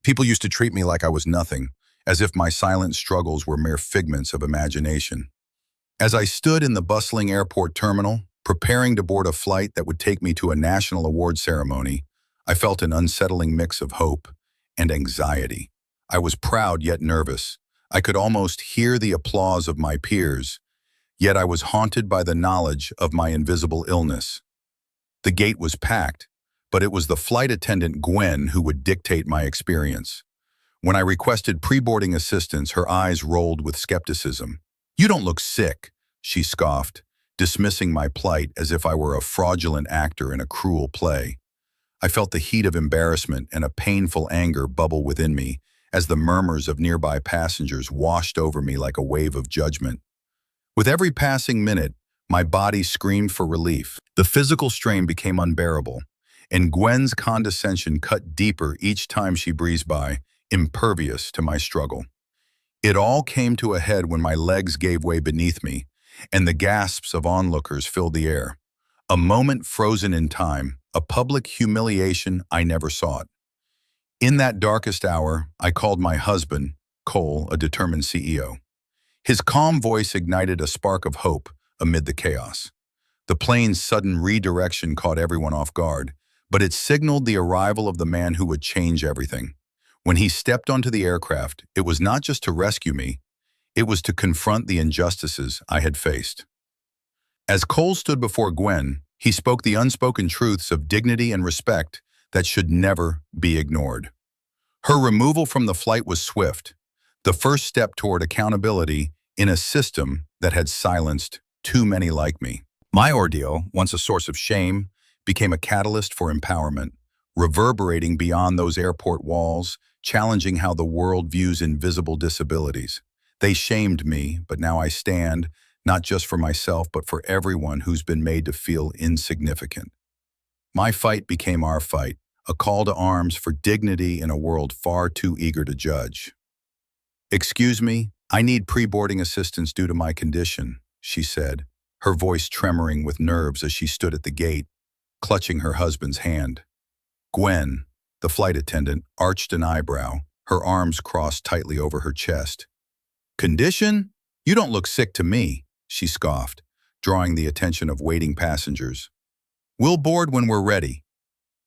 People used to treat me like I was nothing, as if my silent struggles were mere figments of imagination. As I stood in the bustling airport terminal, preparing to board a flight that would take me to a national award ceremony, I felt an unsettling mix of hope and anxiety. I was proud yet nervous. I could almost hear the applause of my peers, yet I was haunted by the knowledge of my invisible illness. The gate was packed, but it was the flight attendant Gwen who would dictate my experience. When I requested pre-boarding assistance, her eyes rolled with skepticism. "You don't look sick," she scoffed, dismissing my plight as if I were a fraudulent actor in a cruel play. I felt the heat of embarrassment and a painful anger bubble within me as the murmurs of nearby passengers washed over me like a wave of judgment. With every passing minute, my body screamed for relief. The physical strain became unbearable, and Gwen's condescension cut deeper each time she breezed by, impervious to my struggle. It all came to a head when my legs gave way beneath me, and the gasps of onlookers filled the air. A moment frozen in time, a public humiliation I never sought. In that darkest hour, I called my husband, Cole, a determined CEO. His calm voice ignited a spark of hope amid the chaos. The plane's sudden redirection caught everyone off guard, but it signaled the arrival of the man who would change everything. When he stepped onto the aircraft, it was not just to rescue me, it was to confront the injustices I had faced. As Cole stood before Gwen, he spoke the unspoken truths of dignity and respect that should never be ignored. Her removal from the flight was swift, the first step toward accountability in a system that had silenced too many like me. My ordeal, once a source of shame, became a catalyst for empowerment, reverberating beyond those airport walls, challenging how the world views invisible disabilities. They shamed me, but now I stand, not just for myself, but for everyone who's been made to feel insignificant. My fight became our fight, a call to arms for dignity in a world far too eager to judge. "Excuse me, I need pre-boarding assistance due to my condition," she said, her voice tremoring with nerves as she stood at the gate, clutching her husband's hand. Gwen, the flight attendant, arched an eyebrow, her arms crossed tightly over her chest. "Condition? You don't look sick to me," she scoffed, drawing the attention of waiting passengers. "We'll board when we're ready."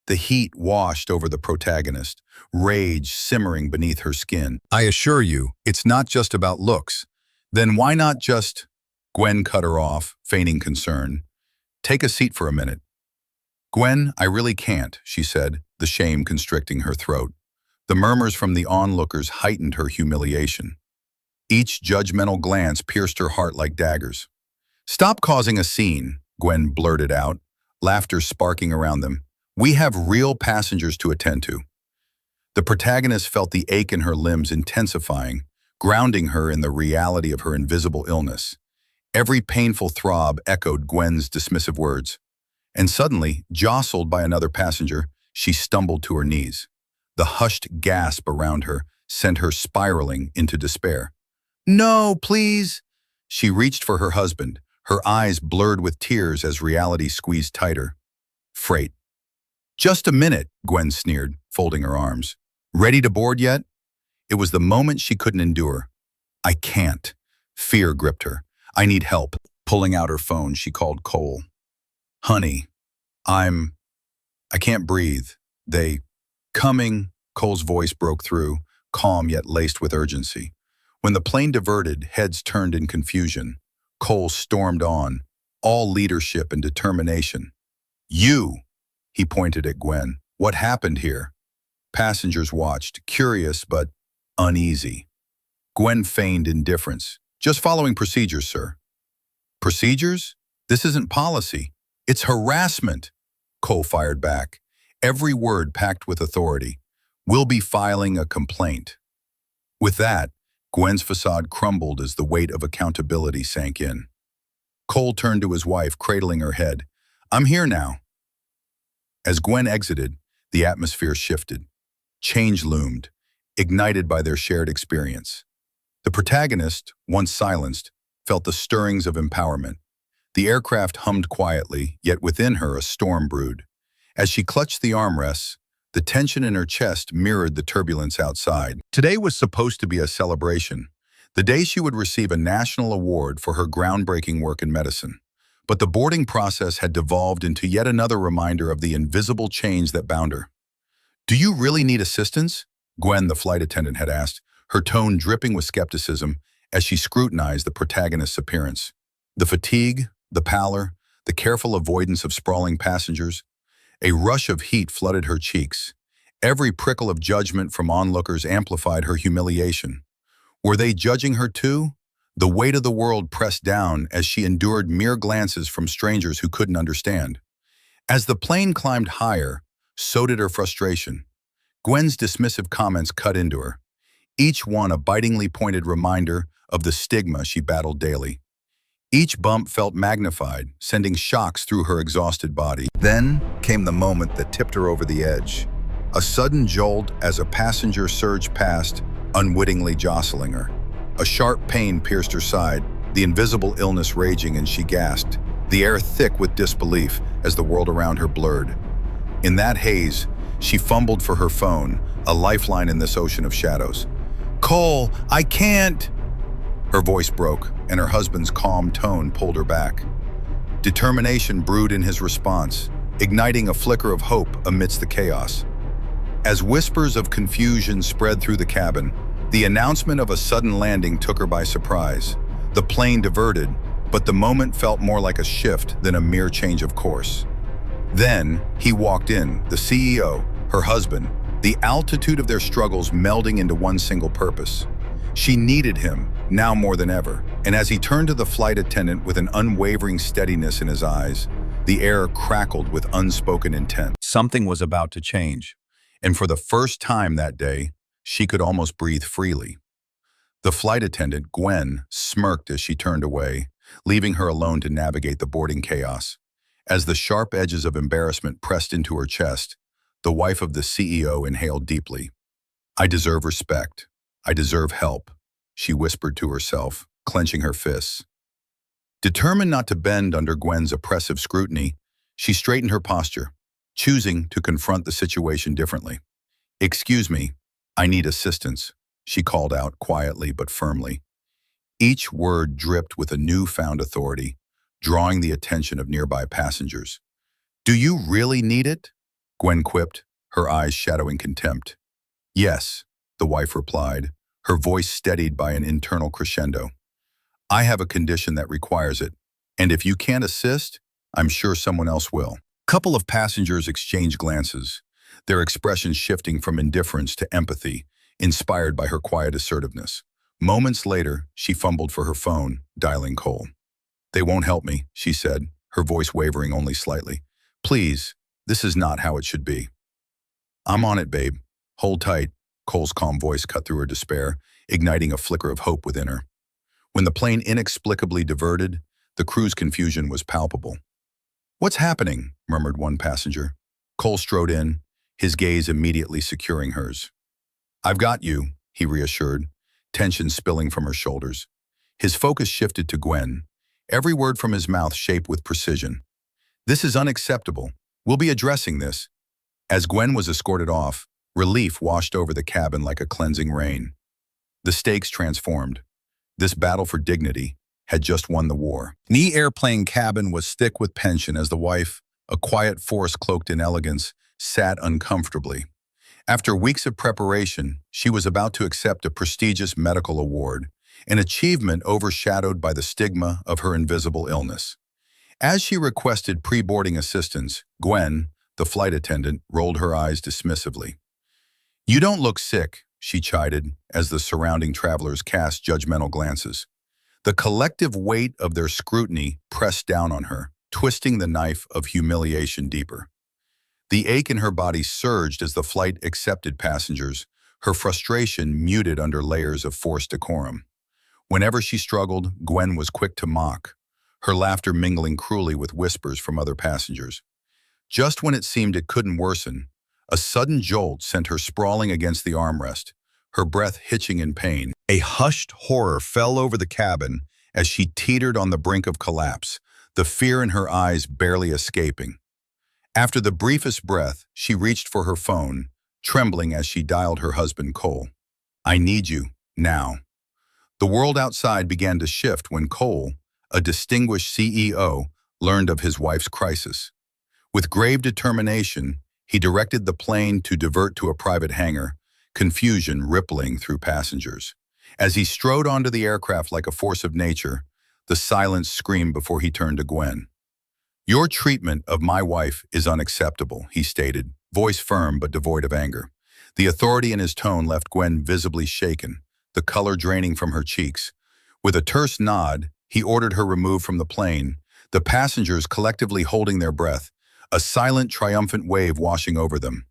The heat washed over the protagonist, rage simmering beneath her skin. "I assure you, it's not just about looks. Then why not just—" Gwen cut her off, feigning concern. "Take a seat for a minute." "Gwen, I really can't," she said, the shame constricting her throat. The murmurs from the onlookers heightened her humiliation. Each judgmental glance pierced her heart like daggers. "Stop causing a scene," Gwen blurted out, laughter sparking around them. "We have real passengers to attend to." The protagonist felt the ache in her limbs intensifying, grounding her in the reality of her invisible illness. Every painful throb echoed Gwen's dismissive words. And suddenly, jostled by another passenger, she stumbled to her knees. The hushed gasp around her sent her spiraling into despair. "No, please!" She reached for her husband, her eyes blurred with tears as reality squeezed tighter. "Freight." "Just a minute," Gwen sneered, folding her arms. "Ready to board yet?" It was the moment she couldn't endure. "I can't." Fear gripped her. "I need help." Pulling out her phone, she called Cole. "Honey, I can't breathe. Coming," Cole's voice broke through, calm yet laced with urgency. When the plane diverted, heads turned in confusion. Cole stormed on, all leadership and determination. "You!" He pointed at Gwen. "What happened here?" Passengers watched, curious but uneasy. Gwen feigned indifference. "Just following procedures, sir." "Procedures? This isn't policy. It's harassment," Cole fired back, every word packed with authority. "We'll be filing a complaint." With that, Gwen's facade crumbled as the weight of accountability sank in. Cole turned to his wife, cradling her head. "I'm here now." As Gwen exited, the atmosphere shifted. Change loomed, ignited by their shared experience. The protagonist, once silenced, felt the stirrings of empowerment. The aircraft hummed quietly, yet within her a storm brewed. As she clutched the armrests, The tension in her chest mirrored the turbulence outside. Today was supposed to be a celebration, the day she would receive a national award for her groundbreaking work in medicine. But the boarding process had devolved into yet another reminder of the invisible chains that bound her. "Do you really need assistance?" Gwen, the flight attendant, had asked, her tone dripping with skepticism as she scrutinized the protagonist's appearance. The fatigue, the pallor, the careful avoidance of sprawling passengers. A rush of heat flooded her cheeks. Every prickle of judgment from onlookers amplified her humiliation. Were they judging her too? The weight of the world pressed down as she endured mere glances from strangers who couldn't understand. As the plane climbed higher, so did her frustration. Gwen's dismissive comments cut into her, each one a bitingly pointed reminder of the stigma she battled daily. Each bump felt magnified, sending shocks through her exhausted body. Then came the moment that tipped her over the edge. A sudden jolt as a passenger surged past, unwittingly jostling her. A sharp pain pierced her side, the invisible illness raging, and she gasped, the air thick with disbelief as the world around her blurred. In that haze, she fumbled for her phone, a lifeline in this ocean of shadows. "Cole, I can't!" Her voice broke, and her husband's calm tone pulled her back. Determination brewed in his response, igniting a flicker of hope amidst the chaos. As whispers of confusion spread through the cabin, the announcement of a sudden landing took her by surprise. The plane diverted, but the moment felt more like a shift than a mere change of course. Then, he walked in, the CEO, her husband, the altitude of their struggles melding into one single purpose. She needed him, now more than ever, and as he turned to the flight attendant with an unwavering steadiness in his eyes, the air crackled with unspoken intent. Something was about to change, and for the first time that day, she could almost breathe freely. The flight attendant, Gwen, smirked as she turned away, leaving her alone to navigate the boarding chaos. As the sharp edges of embarrassment pressed into her chest, the wife of the CEO inhaled deeply. "I deserve respect. I deserve help," she whispered to herself, clenching her fists. Determined not to bend under Gwen's oppressive scrutiny, she straightened her posture, choosing to confront the situation differently. "Excuse me, I need assistance," she called out quietly but firmly. Each word dripped with a newfound authority, drawing the attention of nearby passengers. "Do you really need it?" Gwen quipped, her eyes shadowing contempt. "Yes," the wife replied, her voice steadied by an internal crescendo. "I have a condition that requires it, and if you can't assist, I'm sure someone else will." A couple of passengers exchanged glances, their expressions shifting from indifference to empathy, inspired by her quiet assertiveness. Moments later, she fumbled for her phone, dialing Cole. "They won't help me," she said, her voice wavering only slightly. "Please, this is not how it should be." "I'm on it, babe. Hold tight," Cole's calm voice cut through her despair, igniting a flicker of hope within her. When the plane inexplicably diverted, the crew's confusion was palpable. "What's happening?" murmured one passenger. Cole strode in, his gaze immediately securing hers. "I've got you," he reassured, tension spilling from her shoulders. His focus shifted to Gwen, every word from his mouth shaped with precision. "This is unacceptable. We'll be addressing this." As Gwen was escorted off, relief washed over the cabin like a cleansing rain. The stakes transformed. This battle for dignity had just won the war. The airplane cabin was thick with tension as the wife, a quiet force cloaked in elegance, sat uncomfortably. After weeks of preparation, she was about to accept a prestigious medical award, an achievement overshadowed by the stigma of her invisible illness. As she requested pre-boarding assistance, Gwen, the flight attendant, rolled her eyes dismissively. "You don't look sick," she chided, as the surrounding travelers cast judgmental glances. The collective weight of their scrutiny pressed down on her, twisting the knife of humiliation deeper. The ache in her body surged as the flight accepted passengers, her frustration muted under layers of forced decorum. Whenever she struggled, Gwen was quick to mock, her laughter mingling cruelly with whispers from other passengers. Just when it seemed it couldn't worsen, a sudden jolt sent her sprawling against the armrest, her breath hitching in pain. A hushed horror fell over the cabin as she teetered on the brink of collapse, the fear in her eyes barely escaping. After the briefest breath, she reached for her phone, trembling as she dialed her husband, Cole. "I need you, now." The world outside began to shift when Cole, a distinguished CEO, learned of his wife's crisis. With grave determination, he directed the plane to divert to a private hangar, confusion rippling through passengers. As he strode onto the aircraft like a force of nature, the silence screamed before he turned to Gwen. "Your treatment of my wife is unacceptable," he stated, voice firm but devoid of anger. The authority in his tone left Gwen visibly shaken, the color draining from her cheeks. With a terse nod, he ordered her removed from the plane, the passengers collectively holding their breath, a silent, triumphant wave washing over them.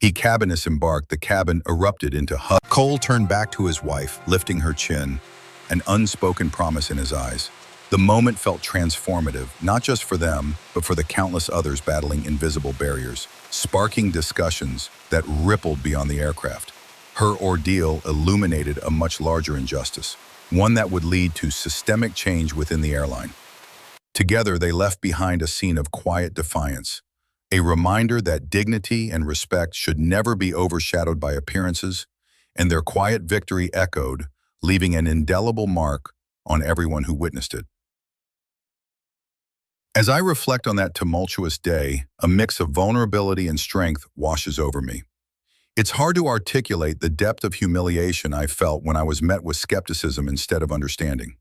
He cabin disembarked, the cabin erupted into hugs. Cole turned back to his wife, lifting her chin, an unspoken promise in his eyes. The moment felt transformative, not just for them, but for the countless others battling invisible barriers, sparking discussions that rippled beyond the aircraft. Her ordeal illuminated a much larger injustice, one that would lead to systemic change within the airline. Together, they left behind a scene of quiet defiance, a reminder that dignity and respect should never be overshadowed by appearances, and their quiet victory echoed, leaving an indelible mark on everyone who witnessed it. As I reflect on that tumultuous day, a mix of vulnerability and strength washes over me. It's hard to articulate the depth of humiliation I felt when I was met with skepticism instead of understanding.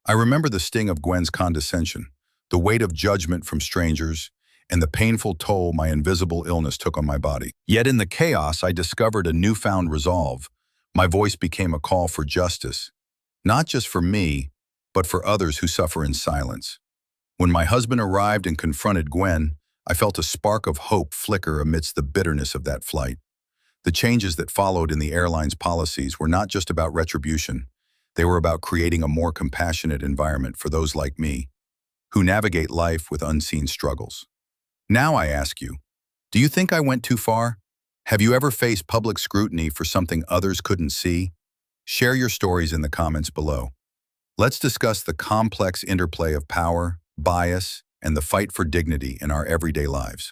I remember the sting of Gwen's condescension, the weight of judgment from strangers, and the painful toll my invisible illness took on my body. Yet in the chaos, I discovered a newfound resolve. My voice became a call for justice, not just for me, but for others who suffer in silence. When my husband arrived and confronted Gwen, I felt a spark of hope flicker amidst the bitterness of that flight. The changes that followed in the airline's policies were not just about retribution. They were about creating a more compassionate environment for those like me, who navigate life with unseen struggles. Now I ask you, do you think I went too far? Have you ever faced public scrutiny for something others couldn't see? Share your stories in the comments below. Let's discuss the complex interplay of power, bias, and the fight for dignity in our everyday lives.